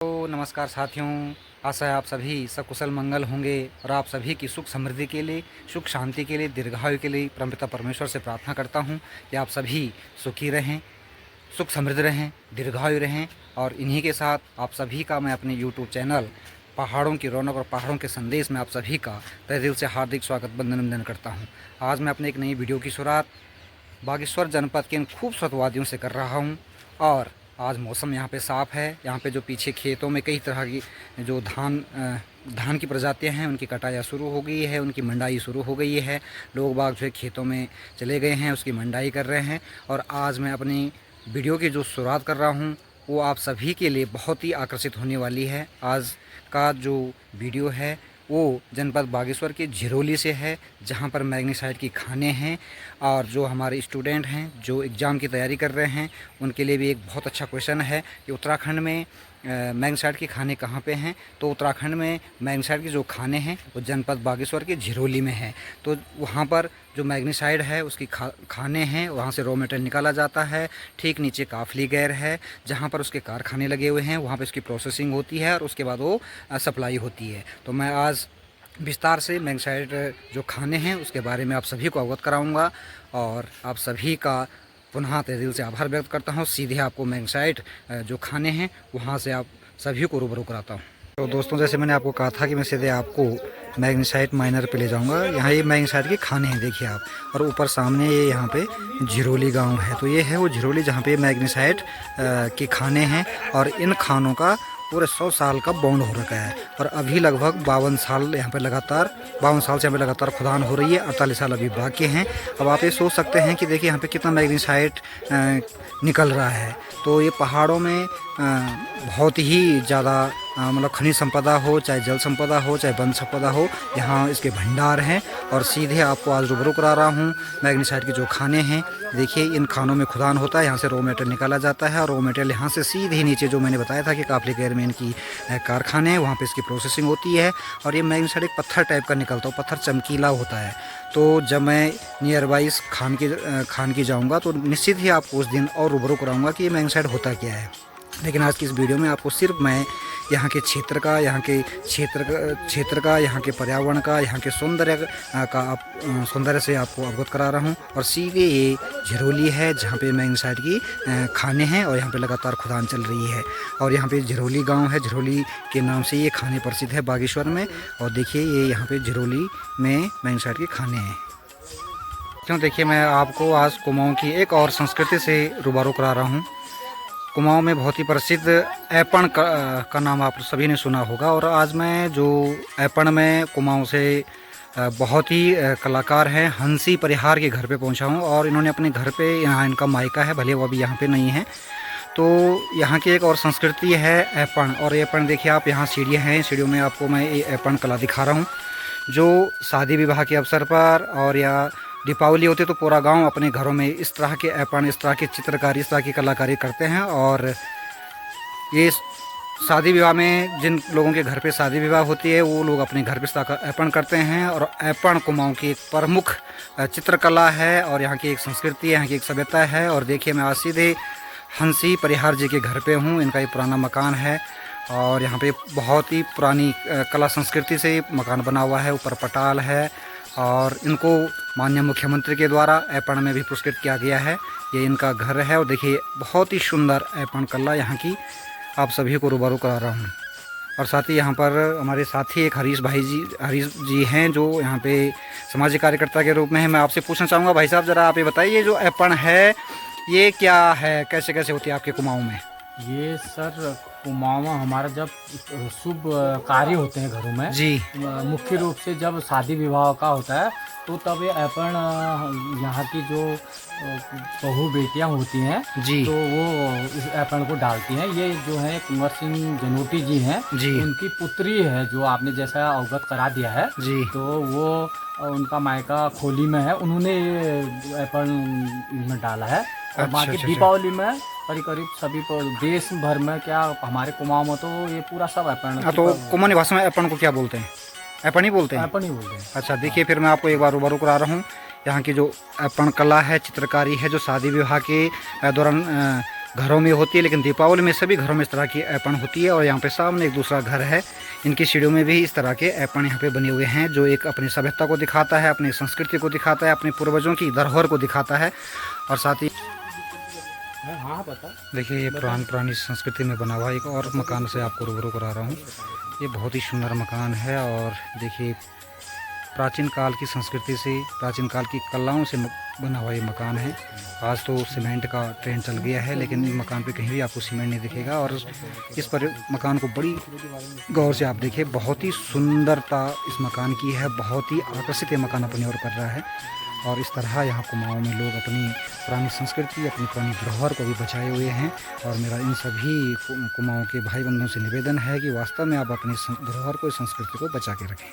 तो नमस्कार साथियों, आशा है आप सभी सकुशल मंगल होंगे और आप सभी की सुख समृद्धि के लिए, सुख शांति के लिए, दीर्घायु के लिए परमपिता परमेश्वर से प्रार्थना करता हूं कि आप सभी सुखी रहें, सुख समृद्ध रहें, दीर्घायु रहें। और इन्हीं के साथ आप सभी का मैं अपने यूट्यूब चैनल पहाड़ों की रौनक और पहाड़ों के संदेश में आप सभी का तहे दिल से हार्दिक स्वागत वंदन करता हूँ। आज मैं अपने एक नई वीडियो की शुरुआत बागेश्वर जनपद के इन खूबसूरत वादियों से कर रहा हूँ। और आज मौसम यहाँ पे साफ़ है। यहाँ पे जो पीछे खेतों में कई तरह की जो धान की प्रजातियाँ हैं उनकी कटाई शुरू हो गई है, उनकी मंडाई शुरू हो गई है। लोग बाग जो है खेतों में चले गए हैं, उसकी मंडाई कर रहे हैं। और आज मैं अपनी वीडियो की जो शुरुआत कर रहा हूँ वो आप सभी के लिए बहुत ही आकर्षित होने वाली है। आज का जो वीडियो है वो जनपद बागेश्वर के झिरोली से है, जहां पर मैग्नीसाइट की खानें हैं। और जो हमारे स्टूडेंट हैं जो एग्ज़ाम की तैयारी कर रहे हैं उनके लिए भी एक बहुत अच्छा क्वेश्चन है कि उत्तराखंड में मैग्नीसाइट की खाने कहाँ पे हैं। तो उत्तराखंड में मैग्नीसाइट की जो खाने हैं वो जनपद बागेश्वर के झिरोली में है। तो वहाँ पर जो मैग्नीसाइट है उसकी खाने हैं, वहाँ से रॉ मटेरियल निकाला जाता है। ठीक नीचे काफली गैर है जहाँ पर उसके कारखाने लगे हुए हैं, वहाँ पर इसकी प्रोसेसिंग होती है और उसके बाद वो सप्लाई होती है। तो मैं आज विस्तार से मैग्नीसाइट जो खाने हैं उसके बारे में आप सभी को अवगत कराऊंगा और आप सभी का पुनः तहे दिल से आभार व्यक्त करता हूं। सीधे आपको मैग्नीसाइट जो खाने हैं वहां से आप सभी को रूबरू कराता हूं। तो दोस्तों, जैसे मैंने आपको कहा था कि मैं सीधे आपको मैग्नीसाइट माइनर पे ले जाऊंगा। यहाँ ये मैग्नीसाइट के खाने हैं, देखिए आप। और ऊपर सामने ये यहाँ पे झिरोली गांव है। तो ये है वो झिरोली जहाँ पे मैग्नीसाइट के खाने हैं। और इन खानों का पूरे 100 साल का बॉन्ड हो रखा है। और अभी लगभग 52 साल यहाँ पे लगातार 52 साल से यहाँ पे लगातार खुदान हो रही है। 48 साल अभी बाकी हैं। अब आप ये सोच सकते हैं कि देखिए यहाँ पे कितना मैग्नीसाइट निकल रहा है। तो ये पहाड़ों में बहुत ही ज़्यादा मतलब खनिज संपदा हो, चाहे जल संपदा हो, चाहे वन संपदा हो, यहाँ इसके भंडार हैं। और सीधे आपको आज रूबरू करा रहा हूँ मैग्नीसाइट के जो खाने हैं। देखिए इन खानों में खुदान होता है, यहाँ से रॉ मटेरियल निकाला जाता है। और रॉ मटेरियल यहाँ से सीधे नीचे जो मैंने बताया था कि काफली गैर में इनकी कारखाने हैं, वहाँ पे इसकी प्रोसेसिंग होती है। और ये मैग्नीसाइट एक पत्थर टाइप का निकलता है, पत्थर चमकीला होता है। तो जब मैं नियर बाई इस खान की जाऊँगा तो निश्चित ही आपको उस दिन और रूबरू कराऊँगा कि ये मैग्नीसाइट होता क्या है। लेकिन आज की इस वीडियो में आपको सिर्फ मैं यहाँ के क्षेत्र का, यहाँ के पर्यावरण का, यहाँ के सौंदर्य से आपको अवगत करा रहा हूँ। और सीधे ये झिरोली है जहाँ पे मैग्नीसाइट की खाने हैं और यहाँ पे लगातार खुदान चल रही है। और यहाँ पे झिरोली गांव है, झिरोली के नाम से ये खाने प्रसिद्ध है बागेश्वर में। और देखिए ये यहाँ पे झिरोली में मैग्नीसाइट के खाने हैं। क्यों, देखिए मैं आपको आज कुमाऊँ की एक और संस्कृति से रूबरू करा रहा हूँ। कुमाऊँ में बहुत ही प्रसिद्ध ऐपण का नाम आप सभी ने सुना होगा। और आज मैं जो ऐपण में कुमाऊँ से बहुत ही कलाकार हैं हंसी परिहार के घर पे पहुंचा हूं। और इन्होंने अपने घर पे, यहाँ इनका मायका है, भले वो अभी यहाँ पे नहीं है। तो यहाँ की एक और संस्कृति है ऐपण। और ऐपण देखिए आप, यहाँ सीढ़ियाँ हैं, सीढ़ियों में आपको मैं ये ऐपण कला दिखा रहा हूँ। जो शादी विवाह के अवसर पर और या दीपावली होती है तो पूरा गांव अपने घरों में इस तरह के ऐपण, इस तरह की चित्रकारी, इस तरह की कलाकारी करते हैं। और ये शादी विवाह में जिन लोगों के घर पे शादी विवाह होती है वो लोग अपने घर पे ऐपण करते हैं। और ऐपण कुमाऊँ की एक प्रमुख चित्रकला है और यहाँ की एक संस्कृति है, यहाँ की एक सभ्यता है। और देखिए मैं आज सीधे हंसी परिहार जी के घर पे हूँ। इनका एक पुराना मकान है और यहाँ पे बहुत ही पुरानी कला संस्कृति से मकान बना हुआ है। ऊपर पटाल है और इनको माननीय मुख्यमंत्री के द्वारा ऐपण में भी पुरस्कृत किया गया है। ये इनका घर है। और देखिए बहुत ही सुंदर ऐपण कला यहाँ की आप सभी को रूबरू करा रहा हूँ। और साथ ही यहाँ पर हमारे साथी एक हरीश जी हैं जो यहाँ पे सामाजिक कार्यकर्ता के रूप में हैं। मैं आपसे पूछना चाहूँगा भाई साहब, ज़रा आप ये बताइए जो ऐपण है ये क्या है, कैसे कैसे होती है आपके कुमाऊँ में? ये सर कुमाऊँ हमारा जब शुभ कार्य होते हैं घरों में जी, मुख्य रूप से जब शादी विवाह का होता है तो तब ये ऐपण यहाँ की जो बहू बेटियाँ होती हैं जी, तो वो इस ऐपण को डालती हैं। ये जो है कुंवर सिंह जनोटी जी हैं, जी, उनकी पुत्री है जो आपने जैसा अवगत करा दिया है। जी। तो वो उनका मायका खोली में है, उन्होंने ये ऐपण में डाला है। और अच्छा, बाकी अच्छा, दीपावली में करीब सभी देश भर में, क्या हमारे कुमाऊँ में तो ये पूरा सब ऐपण। हाँ, तो कुमाऊनी भाषा में ऐपण को क्या बोलते हैं? ऐपण ही बोलते हैं? ऐपण ही बोलते हैं। अच्छा, देखिए फिर मैं आपको एक बार रूबरू करा रहा हूँ। यहाँ की जो ऐपण कला है, चित्रकारी है, जो शादी विवाह के दौरान घरों में होती है, लेकिन दीपावली में सभी घरों में इस तरह की ऐपण होती है। और यहाँ पे सामने एक दूसरा घर है, इनकी सीढ़ियों में भी इस तरह के ऐपण यहाँ पे बने हुए हैं, जो एक अपनी सभ्यता को दिखाता है, अपनी संस्कृति को दिखाता है, अपने पूर्वजों की धरोहर को दिखाता है। और साथ ही हाँ पता। देखिए ये पुरानी संस्कृति में बना हुआ एक और मकान से आपको रूबरू करा रहा हूँ। ये बहुत ही सुंदर मकान है और देखिए प्राचीन काल की संस्कृति से, प्राचीन काल की कलाओं से बना हुआ ये मकान है। आज तो सीमेंट का ट्रेंड चल गया है, लेकिन इस मकान पे कहीं भी आपको सीमेंट नहीं दिखेगा। और इस पर मकान को बड़ी गौर से आप देखिए, बहुत ही सुंदरता इस मकान की है, बहुत ही आकर्षित ये मकान अपनी ओर कर रहा है। और इस तरह यहाँ कुमाऊँ में लोग अपनी पुरानी संस्कृति, अपनी पुरानी धरोहर को भी बचाए हुए हैं। और मेरा इन सभी कुमाऊँ के भाई बंधुओं से निवेदन है कि वास्तव में आप अपनी धरोहर को, संस्कृति को बचा के रखें।